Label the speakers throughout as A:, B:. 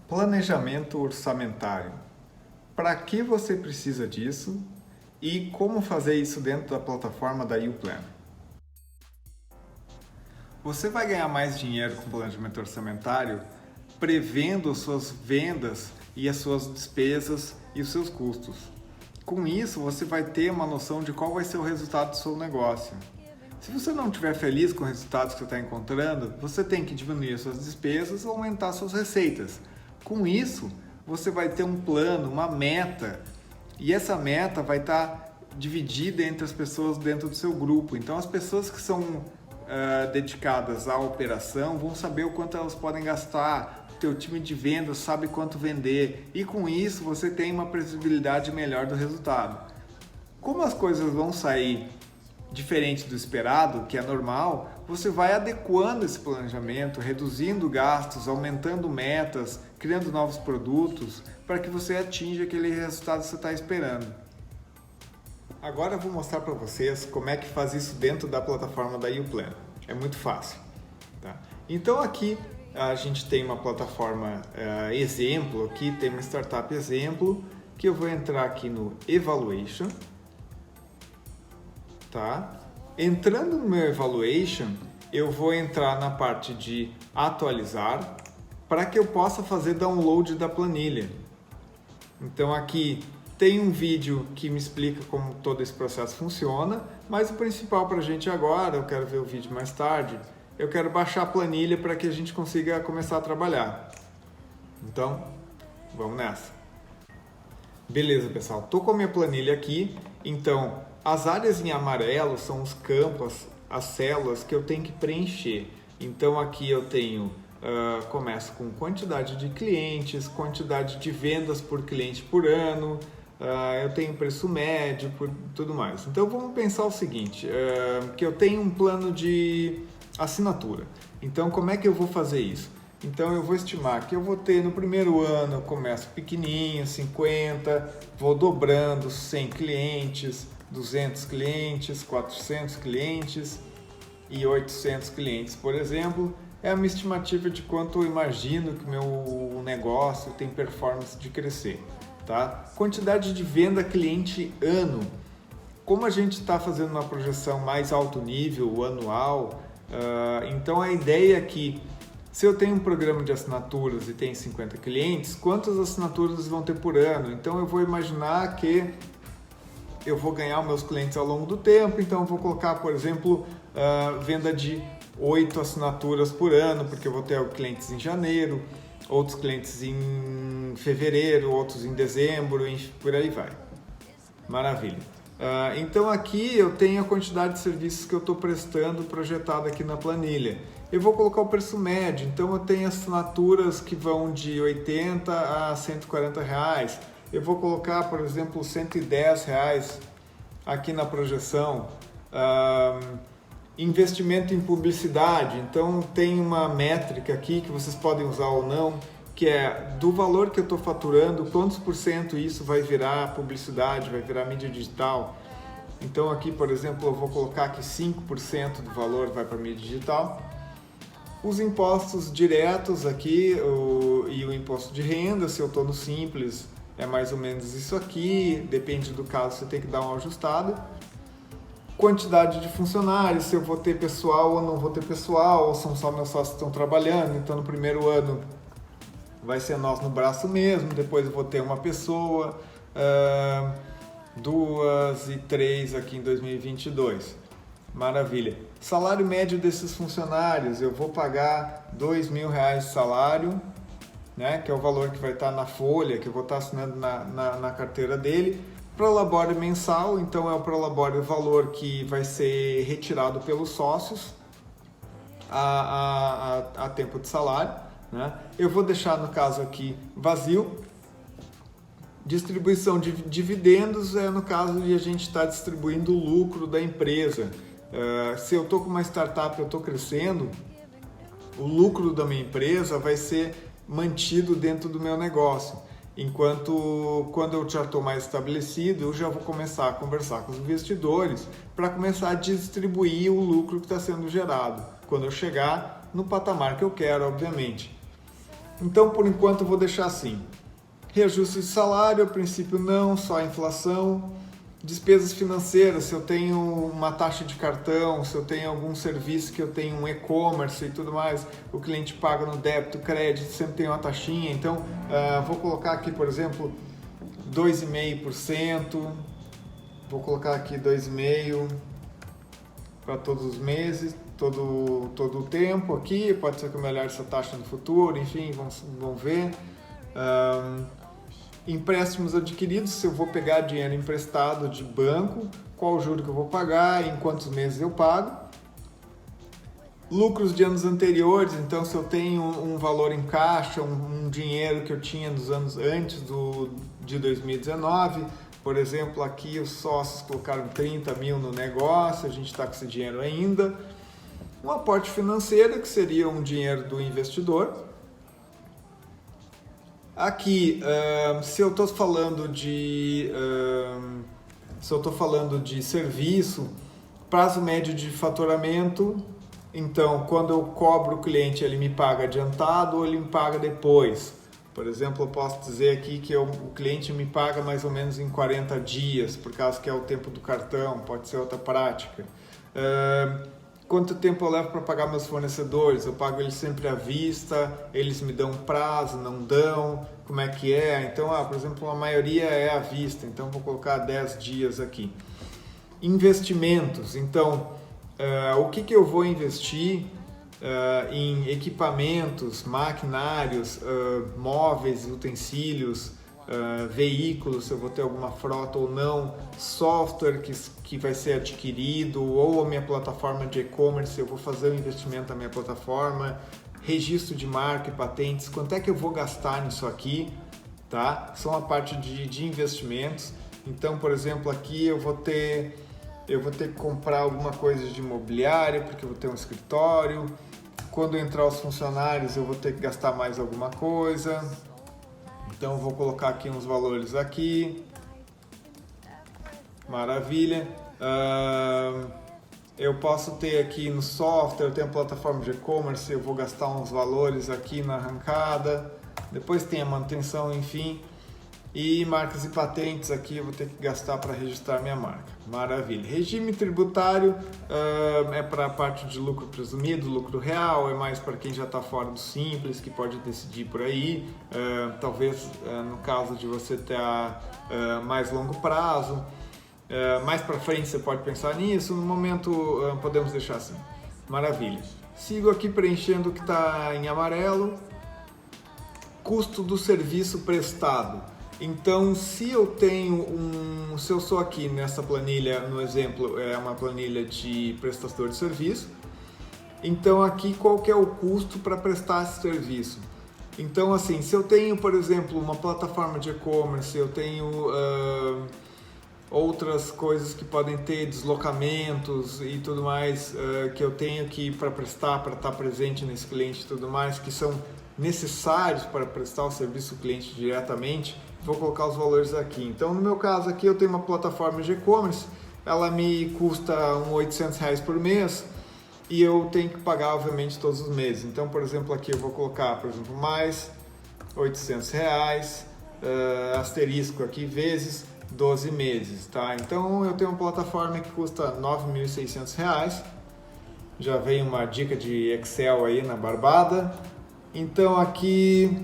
A: Planejamento orçamentário. Para que você precisa disso e como fazer isso dentro da plataforma da YouPlan? Você vai ganhar mais dinheiro com planejamento orçamentário prevendo as suas vendas e as suas despesas e os seus custos. Com isso, você vai ter uma noção de qual vai ser o resultado do seu negócio. Se você não estiver feliz com os resultados que você está encontrando, você tem que diminuir suas despesas ou aumentar suas receitas. Com isso, você vai ter um plano, uma meta, e essa meta vai estar dividida entre as pessoas dentro do seu grupo. Então, as pessoas que são dedicadas à operação vão saber o quanto elas podem gastar, o teu time de vendas sabe quanto vender, e com isso você tem uma previsibilidade melhor do resultado. Como as coisas vão sair diferente do esperado, que é normal, você vai adequando esse planejamento, reduzindo gastos, aumentando metas, criando novos produtos para que você atinja aquele resultado que você está esperando. Agora eu vou mostrar para vocês como é que faz isso dentro da plataforma da YouPlan. É muito fácil. Tá? Então aqui a gente tem uma plataforma exemplo, aqui tem uma startup exemplo, que eu vou entrar aqui no Evaluation. Tá? Entrando no meu Evaluation, eu vou entrar na parte de atualizar para que eu possa fazer download da planilha. Então aqui tem um vídeo que me explica como todo esse processo funciona, mas o principal para a gente agora, eu quero ver o vídeo mais tarde, eu quero baixar a planilha para que a gente consiga começar a trabalhar. Então, vamos nessa. Beleza, pessoal, estou com a minha planilha aqui, então as áreas em amarelo são os campos, as células que eu tenho que preencher. Então aqui eu tenho, começo com quantidade de clientes, quantidade de vendas por cliente por ano, eu tenho preço médio, tudo mais. Então vamos pensar o seguinte, que eu tenho um plano de assinatura. Então como é que eu vou fazer isso? Então eu vou estimar que eu vou ter no primeiro ano, eu começo pequenininho, 50, vou dobrando 100 clientes, 200 clientes, 400 clientes e 800 clientes, por exemplo. É uma estimativa de quanto eu imagino que o meu negócio tem performance de crescer. Tá? Quantidade de venda cliente ano. Como a gente está fazendo uma projeção mais alto nível, anual, então a ideia é que se eu tenho um programa de assinaturas e tem 50 clientes, quantas assinaturas vão ter por ano? Então eu vou imaginar que eu vou ganhar os meus clientes ao longo do tempo, então eu vou colocar, por exemplo, venda de 8 assinaturas por ano, porque eu vou ter clientes em janeiro, outros clientes em fevereiro, outros em dezembro, e por aí vai. Maravilha. Então aqui eu tenho a quantidade de serviços que eu estou prestando projetado aqui na planilha. Eu vou colocar o preço médio, então eu tenho assinaturas que vão de 80 a 140 reais. Eu vou colocar, por exemplo, 110 reais aqui na projeção. Investimento em publicidade, então tem uma métrica aqui que vocês podem usar ou não, que é do valor que eu estou faturando, quantos por cento isso vai virar publicidade, vai virar mídia digital. Então aqui, por exemplo, eu vou colocar que 5% do valor vai para mídia digital. Os impostos diretos aqui e o imposto de renda, se eu estou no Simples, é mais ou menos isso aqui, depende do caso, você tem que dar uma ajustada. Quantidade de funcionários, se eu vou ter pessoal ou não vou ter pessoal, ou são só meus sócios que estão trabalhando. Então no primeiro ano vai ser nós no braço mesmo, depois eu vou ter uma pessoa, 2 e 3 aqui em 2022. Maravilha. Salário médio desses funcionários, eu vou pagar R$2.000 de salário, né, que é o valor que vai estar na folha, que eu vou estar assinando na carteira dele. Prolabore mensal, então é o prolabore o valor que vai ser retirado pelos sócios a tempo de salário. Né? Eu vou deixar no caso aqui vazio. Distribuição de dividendos é no caso de a gente estar distribuindo o lucro da empresa. Se eu estou com uma startup, eu estou crescendo, o lucro da minha empresa vai ser mantido dentro do meu negócio. Enquanto quando eu já estou mais estabelecido, eu já vou começar a conversar com os investidores para começar a distribuir o lucro que está sendo gerado, quando eu chegar no patamar que eu quero, obviamente. Então, por enquanto, eu vou deixar assim. Reajuste de salário, a princípio não, só a inflação. Despesas financeiras, se eu tenho uma taxa de cartão, se eu tenho algum serviço que eu tenho um e-commerce e tudo mais, o cliente paga no débito, crédito, sempre tem uma taxinha. Então, vou colocar aqui, por exemplo, 2,5%. Vou colocar aqui 2,5% para todos os meses, todo o tempo aqui. Pode ser que eu melhore essa taxa no futuro, enfim, vamos ver. Empréstimos adquiridos, se eu vou pegar dinheiro emprestado de banco, qual o juro que eu vou pagar, em quantos meses eu pago. Lucros de anos anteriores, então se eu tenho um valor em caixa, um dinheiro que eu tinha dos anos antes de 2019, por exemplo, aqui os sócios colocaram 30 mil no negócio, a gente está com esse dinheiro ainda. Um aporte financeiro, que seria um dinheiro do investidor. Aqui, se eu estou falando de serviço, prazo médio de faturamento, então quando eu cobro o cliente, ele me paga adiantado ou ele me paga depois. Por exemplo, eu posso dizer aqui que o cliente me paga mais ou menos em 40 dias, por causa que é o tempo do cartão, pode ser outra prática. Quanto tempo eu levo para pagar meus fornecedores? Eu pago eles sempre à vista, eles me dão prazo, não dão, como é que é? Então, por exemplo, a maioria é à vista, então vou colocar 10 dias aqui. Investimentos, então, o que eu vou investir em equipamentos, maquinários, móveis, utensílios, veículos, se eu vou ter alguma frota ou não, software que vai ser adquirido, ou a minha plataforma de e-commerce, eu vou fazer o investimento na minha plataforma, registro de marca e patentes, quanto é que eu vou gastar nisso aqui, tá? São a parte de investimentos. Então, por exemplo, aqui eu vou ter que comprar alguma coisa de imobiliário, porque eu vou ter um escritório. Quando entrar os funcionários, eu vou ter que gastar mais alguma coisa. Então, eu vou colocar aqui uns valores aqui. Maravilha. Eu posso ter aqui no software, eu tenho a plataforma de e-commerce, eu vou gastar uns valores aqui na arrancada. Depois tem a manutenção, enfim. E marcas e patentes aqui eu vou ter que gastar para registrar minha marca. Maravilha. Regime tributário é para a parte de lucro presumido, lucro real, é mais para quem já está fora do simples, que pode decidir por aí. Talvez no caso de você ter mais longo prazo. Mais para frente você pode pensar nisso, no momento podemos deixar assim. Maravilha. Sigo aqui preenchendo o que está em amarelo. Custo do serviço prestado. Então, se eu sou aqui nessa planilha, no exemplo, é uma planilha de prestador de serviço, então aqui qual que é o custo para prestar esse serviço? Então, assim, se eu tenho, por exemplo, uma plataforma de e-commerce, eu tenho outras coisas que podem ter deslocamentos e tudo mais, que eu tenho que para prestar, para estar presente nesse cliente e tudo mais, que são necessários para prestar o serviço ao cliente diretamente, vou colocar os valores aqui. Então, no meu caso aqui, eu tenho uma plataforma de e-commerce, ela me custa uns R$800 por mês e eu tenho que pagar, obviamente, todos os meses. Então, por exemplo, aqui eu vou colocar, por exemplo, mais R$800, asterisco aqui, vezes 12 meses, tá? Então, eu tenho uma plataforma que custa R$9.600, já vem uma dica de Excel aí na barbada. Então, aqui...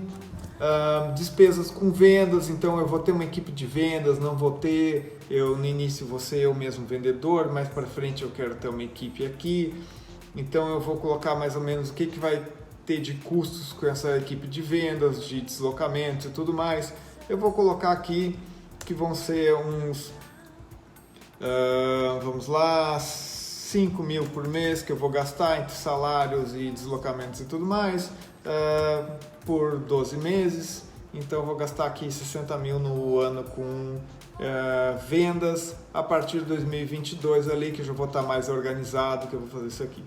A: despesas com vendas, então eu vou ter uma equipe de vendas, não vou ter, no início vou ser eu mesmo vendedor, mais para frente eu quero ter uma equipe aqui, então eu vou colocar mais ou menos o que vai ter de custos com essa equipe de vendas, de deslocamentos e tudo mais. Eu vou colocar aqui que vão ser uns, vamos lá, 5 mil por mês que eu vou gastar entre salários e deslocamentos e tudo mais, por 12 meses, então eu vou gastar aqui 60 mil no ano com vendas. A partir de 2022 ali que eu já vou estar mais organizado, que eu vou fazer isso aqui.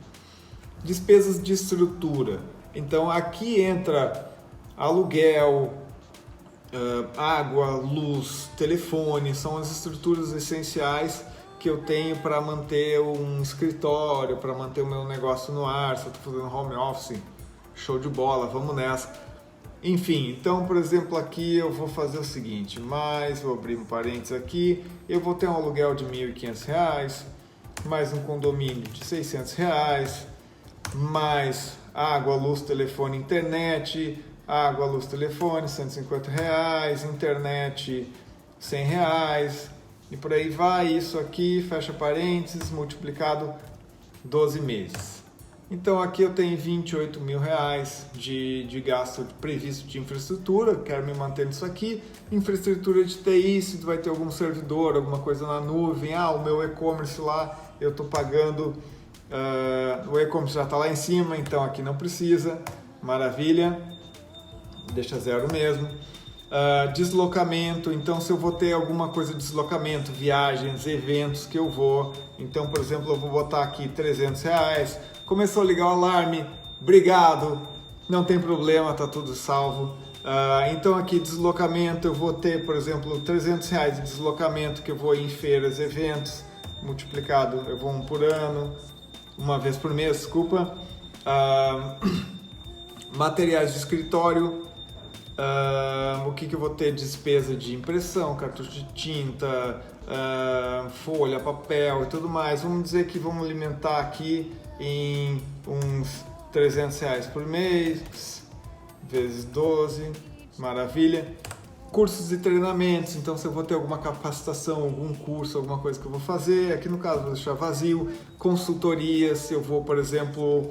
A: Despesas de estrutura, então aqui entra aluguel, água, luz, telefone, são as estruturas essenciais que eu tenho para manter um escritório, para manter o meu negócio no ar, se eu estou fazendo home office, show de bola, vamos nessa. Enfim, então, por exemplo, aqui eu vou fazer o seguinte, vou abrir um parênteses aqui, eu vou ter um aluguel de R$ 1.500, mais um condomínio de R$ 600, mais água, luz, telefone, internet, água, luz, telefone, R$ 150, internet, R$ 100, e por aí vai, isso aqui, fecha parênteses, multiplicado 12 meses. Então aqui eu tenho R$ 28.000 de gasto previsto de infraestrutura, quero me manter nisso aqui. Infraestrutura de TI, se vai ter algum servidor, alguma coisa na nuvem, o meu e-commerce lá, eu estou pagando, o e-commerce já está lá em cima, então aqui não precisa, maravilha, deixa zero mesmo. Deslocamento, então se eu vou ter alguma coisa de deslocamento, viagens, eventos que eu vou, então por exemplo eu vou botar aqui R$ 300, começou a ligar o alarme, obrigado, não tem problema, tá tudo salvo. Então aqui deslocamento, eu vou ter por exemplo R$ 300 de deslocamento que eu vou em feiras, eventos, multiplicado, eu vou um por ano, uma vez por mês, desculpa. Materiais de escritório, o que eu vou ter? Despesa de impressão, cartucho de tinta, folha, papel e tudo mais. Vamos dizer que vamos alimentar aqui em uns R$ 300 por mês, vezes 12, maravilha. Cursos e treinamentos, então se eu vou ter alguma capacitação, algum curso, alguma coisa que eu vou fazer, aqui no caso vou deixar vazio. Consultorias, se eu vou, por exemplo,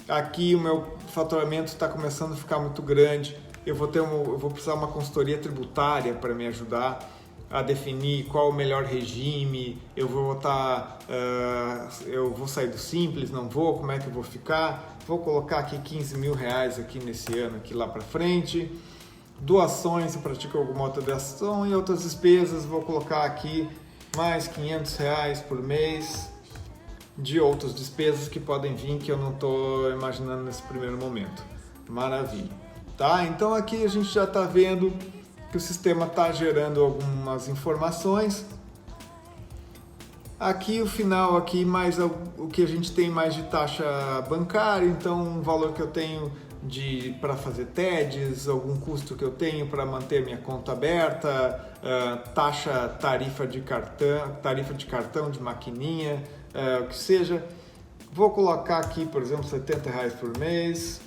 A: aqui o meu faturamento está começando a ficar muito grande, eu vou precisar de uma consultoria tributária para me ajudar a definir qual o melhor regime, eu vou sair do simples, não vou, como é que eu vou ficar, vou colocar aqui R$ 15.000 aqui nesse ano, aqui lá para frente. Doações, se pratico alguma outra doação e outras despesas, vou colocar aqui mais R$ 500 por mês de outras despesas que podem vir que eu não estou imaginando nesse primeiro momento. Maravilha. Tá? Então aqui a gente já está vendo que o sistema está gerando algumas informações. Aqui o final, aqui mais o que a gente tem mais de taxa bancária, então um valor que eu tenho para fazer TEDs, algum custo que eu tenho para manter minha conta aberta, tarifa de cartão, de maquininha, o que seja. Vou colocar aqui, por exemplo, R$ 70 por mês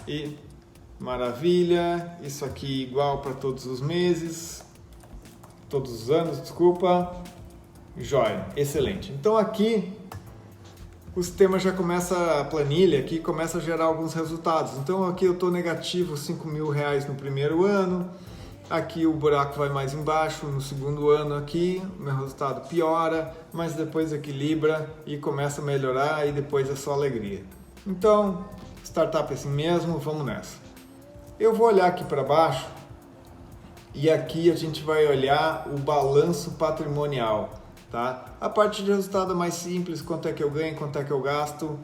A: e maravilha, isso aqui igual para todos os meses, todos os anos, desculpa, jóia, excelente. Então aqui o sistema já começa, a planilha aqui começa a gerar alguns resultados. Então aqui eu estou negativo R$ 5.000 no primeiro ano, aqui o buraco vai mais embaixo, no segundo ano aqui o meu resultado piora, mas depois equilibra e começa a melhorar e depois é só alegria. Então, startup é assim mesmo, vamos nessa. Eu vou olhar aqui para baixo e aqui a gente vai olhar o balanço patrimonial, tá? A parte de resultado é mais simples, quanto é que eu ganho, quanto é que eu gasto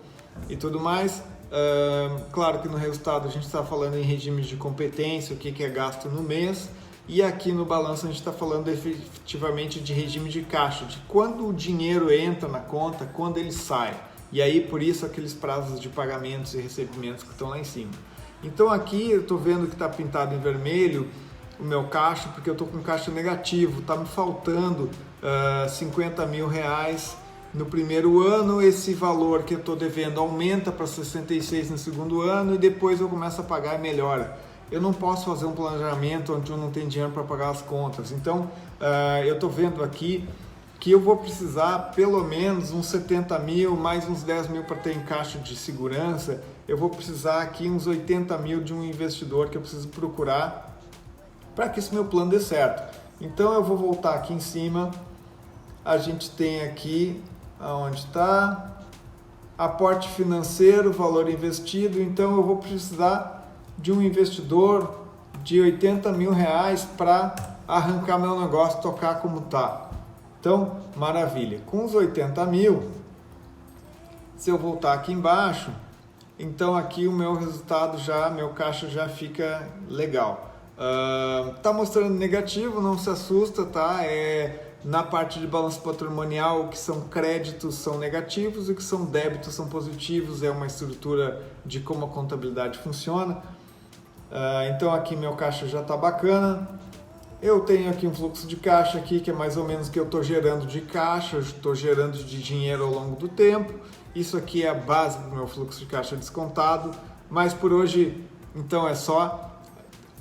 A: e tudo mais. Claro que no resultado a gente está falando em regimes de competência, o que é gasto no mês, e aqui no balanço a gente está falando efetivamente de regime de caixa, de quando o dinheiro entra na conta, quando ele sai. E aí por isso aqueles prazos de pagamentos e recebimentos que estão lá em cima. Então aqui eu estou vendo que está pintado em vermelho o meu caixa, porque eu estou com caixa negativo, está me faltando R$ 50.000 no primeiro ano, esse valor que eu estou devendo aumenta para 66 no segundo ano e depois eu começo a pagar e melhora. Eu não posso fazer um planejamento onde eu não tenho dinheiro para pagar as contas, então eu estou vendo aqui que eu vou precisar pelo menos uns 70.000, mais uns 10.000 para ter em caixa de segurança. Eu vou precisar aqui uns 80.000 de um investidor que eu preciso procurar para que esse meu plano dê certo. Então eu vou voltar aqui em cima, a gente tem aqui, aonde está, aporte financeiro, valor investido, então eu vou precisar de um investidor de R$ 80.000 para arrancar meu negócio, tocar como está. Então, maravilha. Com os 80.000, se eu voltar aqui embaixo, então aqui o meu resultado meu caixa já fica legal. Tá mostrando negativo, não se assusta, tá? Na parte de balanço patrimonial, o que são créditos são negativos e o que são débitos são positivos, é uma estrutura de como a contabilidade funciona. Então aqui meu caixa já está bacana. Eu tenho aqui um fluxo de caixa aqui, que é mais ou menos o que eu estou gerando de caixa, estou gerando de dinheiro ao longo do tempo. Isso aqui é a base do meu fluxo de caixa descontado. Mas por hoje, então é só.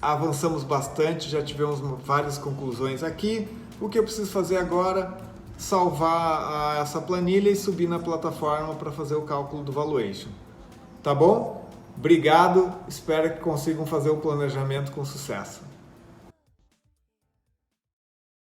A: Avançamos bastante, já tivemos várias conclusões aqui. O que eu preciso fazer agora? Salvar essa planilha e subir na plataforma para fazer o cálculo do valuation. Tá bom? Obrigado, espero que consigam fazer o planejamento com sucesso.